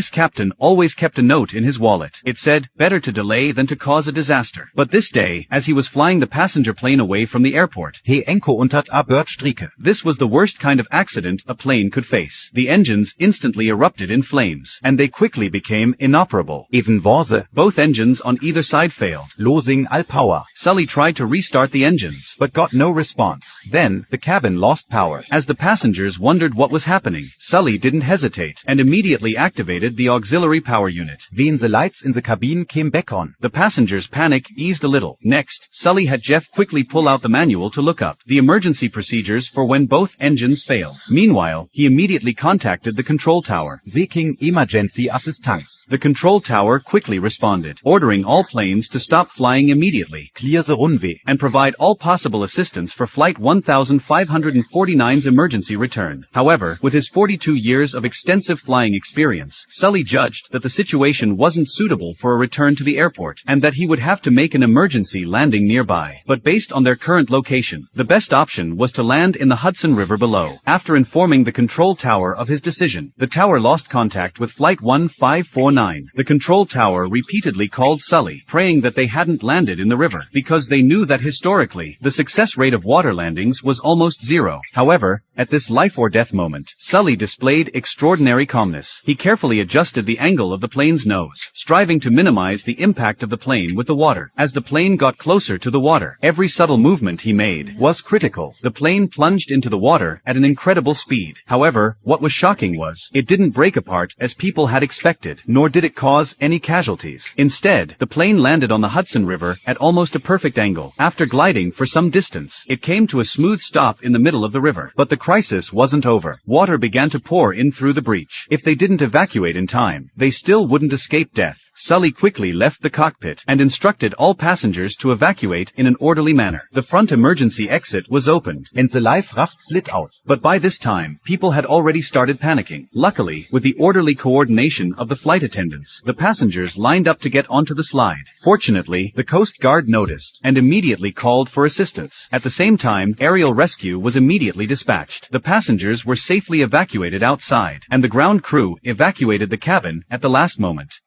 This captain always kept a note in his wallet. It said, better to delay than to cause a disaster. But this day, as he was flying the passenger plane away from the airport, this was the worst kind of accident a plane could face. The engines instantly erupted in flames, and they quickly became inoperable. Both engines on either side failed, losing all power. Sully tried to restart the engines, but got no response. Then, the cabin lost power. As the passengers wondered what was happening, Sully didn't hesitate, and immediately activated the auxiliary power unit. The lights in the cabin came back on. The passengers' panic eased a little. Next, Sully had Jeff quickly pull out the manual to look up the emergency procedures for when both engines failed. Meanwhile, he immediately contacted the control tower, seeking emergency assistance. The control tower quickly responded, ordering all planes to stop flying immediately, clear the runway, and provide all possible assistance for Flight 1549's emergency return. However, with his 42 years of extensive flying experience, Sully judged that the situation wasn't suitable for a return to the airport, and that he would have to make an emergency landing nearby. But based on their current location, the best option was to land in the Hudson River below. After informing the control tower of his decision, the tower lost contact with Flight 1549. The control tower repeatedly called Sully, praying that they hadn't landed in the river, because they knew that historically, the success rate of water landings was almost zero. However, at this life-or-death moment, Sully displayed extraordinary calmness. He carefully adjusted the angle of the plane's nose, striving to minimize the impact of the plane with the water. As the plane got closer to the water, every subtle movement he made was critical. The plane plunged into the water at an incredible speed. However, what was shocking was, it didn't break apart as people had expected, nor did it cause any casualties. Instead, the plane landed on the Hudson River at almost a perfect angle. After gliding for some distance, it came to a smooth stop in the middle of the river. But the crisis wasn't over. Water began to pour in through the breach. If they didn't evacuate in time, they still wouldn't escape death. Sully quickly left the cockpit and instructed all passengers to evacuate in an orderly manner. The front emergency exit was opened, and the life raft slid out. But by this time, people had already started panicking. Luckily, with the orderly coordination of the flight attendants, the passengers lined up to get onto the slide. Fortunately, the Coast Guard noticed and immediately called for assistance. At the same time, aerial rescue was immediately dispatched. The passengers were safely evacuated outside, and the ground crew evacuated the cabin at the last moment.